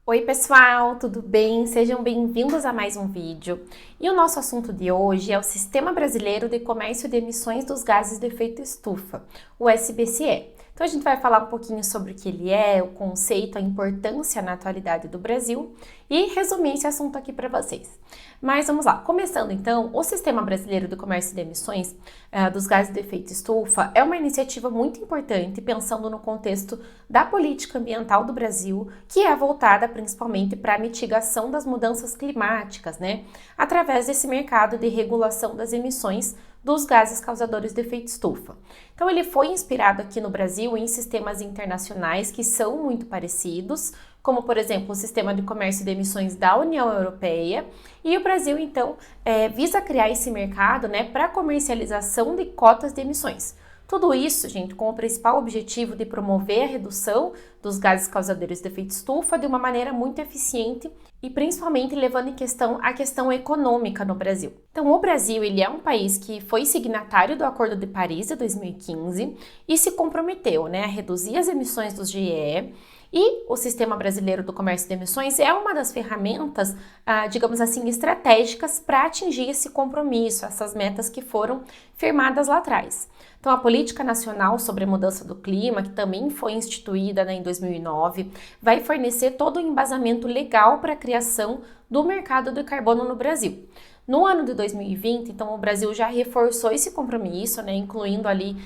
Oi pessoal, tudo bem? Sejam bem-vindos a mais um vídeo. E o nosso assunto de hoje é o Sistema Brasileiro de Comércio de Emissões dos Gases de Efeito Estufa, o SBCE. Então a gente vai falar um pouquinho sobre o que ele é, o conceito, a importância na atualidade do Brasil e resumir esse assunto aqui para vocês. Mas vamos lá, começando então, o Sistema Brasileiro de Comércio de Emissões dos Gases de Efeito Estufa é uma iniciativa muito importante pensando no contexto da política ambiental do Brasil, que é voltada principalmente para a mitigação das mudanças climáticas, né? Através desse mercado de regulação das emissões dos gases causadores de efeito estufa. Então ele foi inspirado aqui no Brasil em sistemas internacionais que são muito parecidos, como por exemplo o Sistema de Comércio de Emissões da União Europeia, e o Brasil então visa criar esse mercado, né, para comercialização de cotas de emissões. Tudo isso, gente, com o principal objetivo de promover a redução dos gases causadores de efeito estufa de uma maneira muito eficiente e principalmente levando em questão a questão econômica no Brasil. Então, o Brasil, ele é um país que foi signatário do Acordo de Paris de 2015 e se comprometeu, né, a reduzir as emissões dos GE. E o Sistema Brasileiro do Comércio de Emissões é uma das ferramentas, digamos assim, estratégicas para atingir esse compromisso, essas metas que foram firmadas lá atrás. Então, a Política Nacional sobre a Mudança do Clima, que também foi instituída, né, em 2009, vai fornecer todo o embasamento legal para a criação do mercado do carbono no Brasil. No ano de 2020, então, o Brasil já reforçou esse compromisso, né, incluindo ali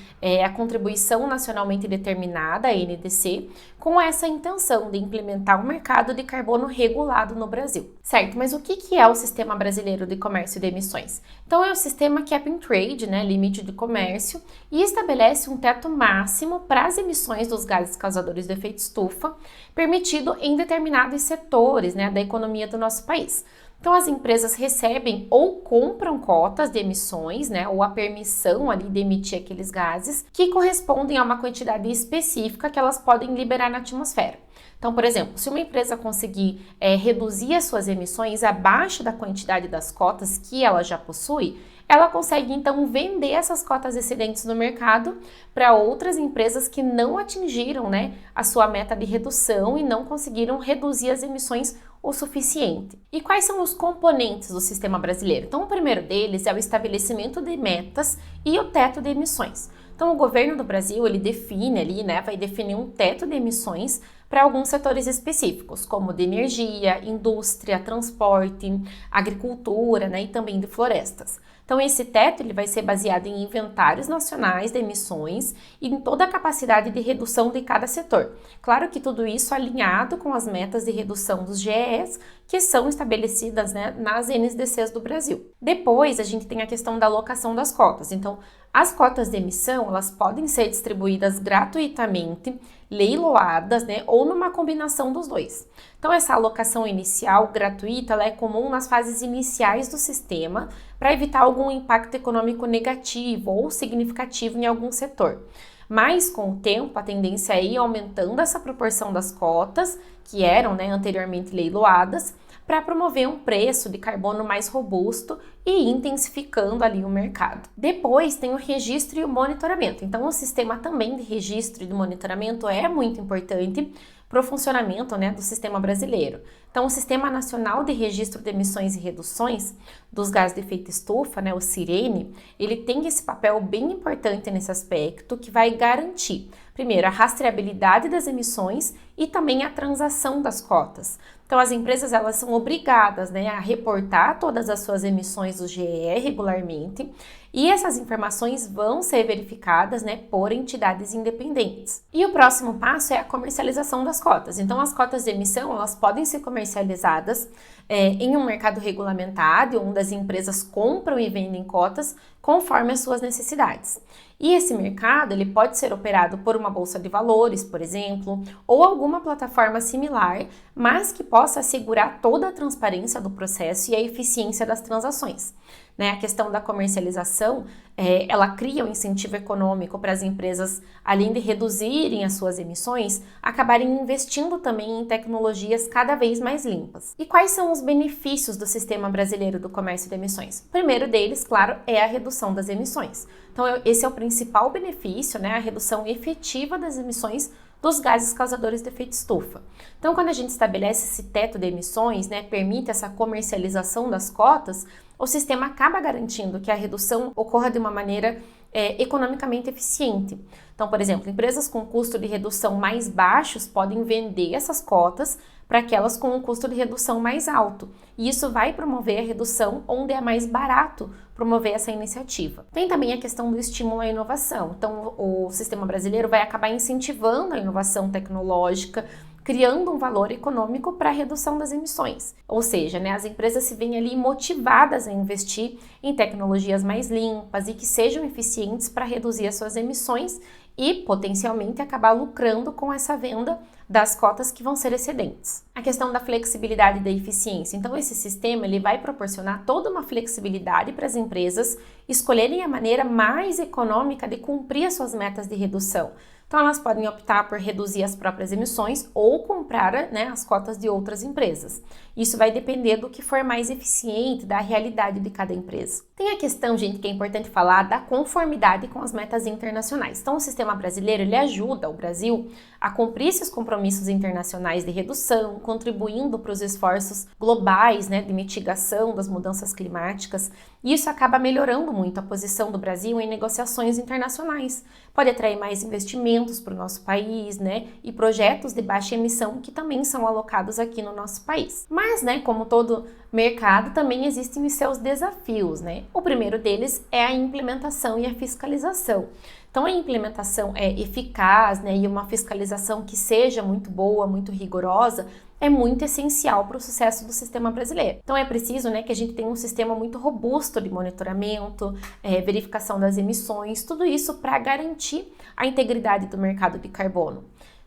a contribuição nacionalmente determinada, a NDC, com essa intenção de implementar um mercado de carbono regulado no Brasil. Certo, mas o que é o Sistema Brasileiro de Comércio de Emissões? Então, é o sistema Cap and Trade, né, limite de comércio, e estabelece um teto máximo para as emissões dos gases causadores de efeito estufa, permitido em determinados setores, né, da economia do nosso país. Então, as empresas recebem ou compram cotas de emissões, né, ou a permissão ali de emitir aqueles gases que correspondem a uma quantidade específica que elas podem liberar na atmosfera. Então, por exemplo, se uma empresa conseguir reduzir as suas emissões abaixo da quantidade das cotas que ela já possui, ela consegue então vender essas cotas excedentes no mercado para outras empresas que não atingiram, né, a sua meta de redução e não conseguiram reduzir as emissões o suficiente. E quais são os componentes do sistema brasileiro? Então, o primeiro deles é o estabelecimento de metas e o teto de emissões. Então, o governo do Brasil, ele define ali, né, vai definir um teto de emissões para alguns setores específicos, como de energia, indústria, transporte, agricultura, né, e também de florestas. Então, esse teto ele vai ser baseado em inventários nacionais de emissões e em toda a capacidade de redução de cada setor. Claro que tudo isso alinhado com as metas de redução dos GEs que são estabelecidas, né, nas NDCs do Brasil. Depois, a gente tem a questão da alocação das cotas. Então, as cotas de emissão, elas podem ser distribuídas gratuitamente, leiloadas, né, ou numa combinação dos dois. Então, essa alocação inicial gratuita, ela é comum nas fases iniciais do sistema para evitar algum impacto econômico negativo ou significativo em algum setor. Mas, com o tempo, a tendência é ir aumentando essa proporção das cotas, que eram, né, anteriormente leiloadas, para promover um preço de carbono mais robusto e intensificando ali o mercado. Depois tem o registro e o monitoramento. Então, o sistema também de registro e de monitoramento é muito importante para o funcionamento, né, do sistema brasileiro. Então, o Sistema Nacional de Registro de Emissões e Reduções dos Gases de Efeito Estufa, né, o CIRENE, ele tem esse papel bem importante nesse aspecto que vai garantir, primeiro, a rastreabilidade das emissões e também a transação das cotas. Então, as empresas elas são obrigadas, né, a reportar todas as suas emissões do GE regularmente e essas informações vão ser verificadas, né, por entidades independentes. E o próximo passo é a comercialização das cotas. Então, as cotas de emissão elas podem ser comercializadas em um mercado regulamentado, onde as empresas compram e vendem cotas conforme as suas necessidades. E esse mercado ele pode ser operado por uma bolsa de valores, por exemplo, ou alguma plataforma similar, mas que possa assegurar toda a transparência do processo e a eficiência das transações. né? A questão da comercialização, ela cria um incentivo econômico para as empresas, além de reduzirem as suas emissões, acabarem investindo também em tecnologias cada vez mais limpas. E quais são os benefícios do Sistema Brasileiro do Comércio de Emissões? O primeiro deles, claro, é a redução das emissões. Então, esse é o principal benefício, né? A redução efetiva das emissões dos gases causadores de efeito estufa. Então, quando a gente estabelece esse teto de emissões, né, permite essa comercialização das cotas, o sistema acaba garantindo que a redução ocorra de uma maneira economicamente eficiente. Então, por exemplo, empresas com custo de redução mais baixos podem vender essas cotas para aquelas com um custo de redução mais alto. E isso vai promover a redução onde é mais barato promover essa iniciativa. Tem também a questão do estímulo à inovação. Então, o sistema brasileiro vai acabar incentivando a inovação tecnológica, criando um valor econômico para a redução das emissões. Ou seja, né, as empresas se veem ali motivadas a investir em tecnologias mais limpas e que sejam eficientes para reduzir as suas emissões e, potencialmente, acabar lucrando com essa venda das cotas que vão ser excedentes. A questão da flexibilidade e da eficiência. Então, esse sistema ele vai proporcionar toda uma flexibilidade para as empresas escolherem a maneira mais econômica de cumprir as suas metas de redução. Então, elas podem optar por reduzir as próprias emissões ou comprar, né, as cotas de outras empresas. Isso vai depender do que for mais eficiente, da realidade de cada empresa. Tem a questão, gente, que é importante falar, da conformidade com as metas internacionais. Então, o sistema brasileiro, ele ajuda o Brasil a cumprir esses compromissos internacionais de redução, contribuindo para os esforços globais, né, de mitigação das mudanças climáticas. E isso acaba melhorando muito a posição do Brasil em negociações internacionais. Pode atrair mais investimentos para o nosso país, né, e projetos de baixa emissão que também são alocados aqui no nosso país. Mas, né, como todo mercado, também existem os seus desafios, né? O primeiro deles é a implementação e a fiscalização. Então, a implementação é eficaz, né, e uma fiscalização que seja muito boa, muito rigorosa, é muito essencial para o sucesso do sistema brasileiro. Então, é preciso, né, que a gente tenha um sistema muito robusto de monitoramento, verificação das emissões, tudo isso para garantir a integridade do mercado de carbono.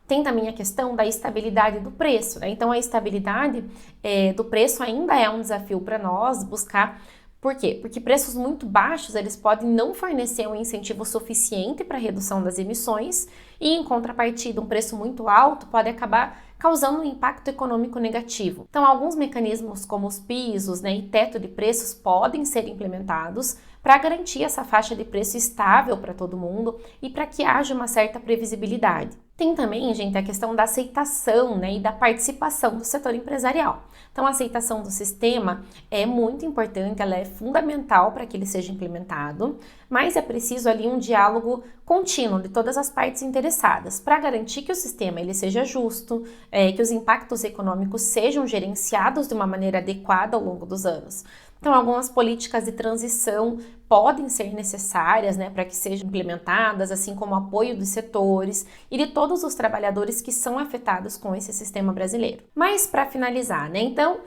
Tem também a questão da estabilidade do preço, né? Então, a estabilidade do preço ainda é um desafio para nós buscar. Por quê? Porque preços muito baixos, eles podem não fornecer um incentivo suficiente para a redução das emissões e, em contrapartida, um preço muito alto pode acabar causando um impacto econômico negativo. Então, alguns mecanismos como os pisos, né, e teto de preços podem ser implementados para garantir essa faixa de preço estável para todo mundo e para que haja uma certa previsibilidade. Tem também, gente, a questão da aceitação, né, e da participação do setor empresarial. Então, a aceitação do sistema é muito importante, ela é fundamental para que ele seja implementado, mas é preciso ali um diálogo contínuo de todas as partes interessadas para garantir que o sistema ele seja justo, que os impactos econômicos sejam gerenciados de uma maneira adequada ao longo dos anos. Então, algumas políticas de transição podem ser necessárias, né, para que sejam implementadas, assim como o apoio dos setores e de todos os trabalhadores que são afetados com esse sistema brasileiro. Mas, para finalizar, né, então,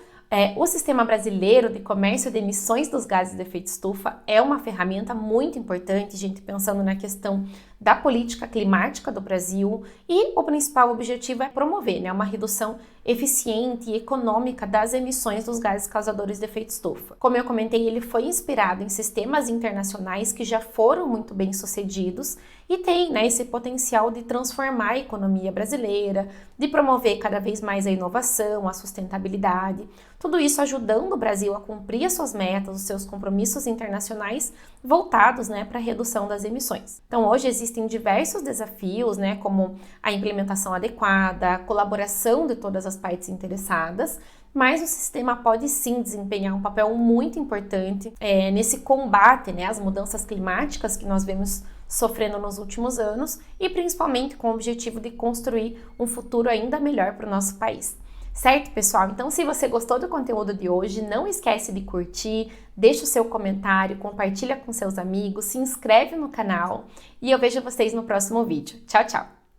o Sistema Brasileiro de Comércio de Emissões dos Gases de Efeito Estufa é uma ferramenta muito importante, gente, pensando na questão da política climática do Brasil, e o principal objetivo é promover, né, uma redução eficiente e econômica das emissões dos gases causadores de efeito estufa. Como eu comentei, ele foi inspirado em sistemas internacionais que já foram muito bem sucedidos e tem, né, esse potencial de transformar a economia brasileira, de promover cada vez mais a inovação, a sustentabilidade, tudo isso ajudando o Brasil a cumprir as suas metas, os seus compromissos internacionais voltados, né, para a redução das emissões. Então, hoje existem diversos desafios, né, como a implementação adequada, a colaboração de todas as partes interessadas, mas o sistema pode sim desempenhar um papel muito importante nesse combate, né, às mudanças climáticas que nós vemos sofrendo nos últimos anos e principalmente com o objetivo de construir um futuro ainda melhor para o nosso país. Certo, pessoal? Então, se você gostou do conteúdo de hoje, não esquece de curtir, deixa o seu comentário, compartilha com seus amigos, se inscreve no canal e eu vejo vocês no próximo vídeo. Tchau, tchau!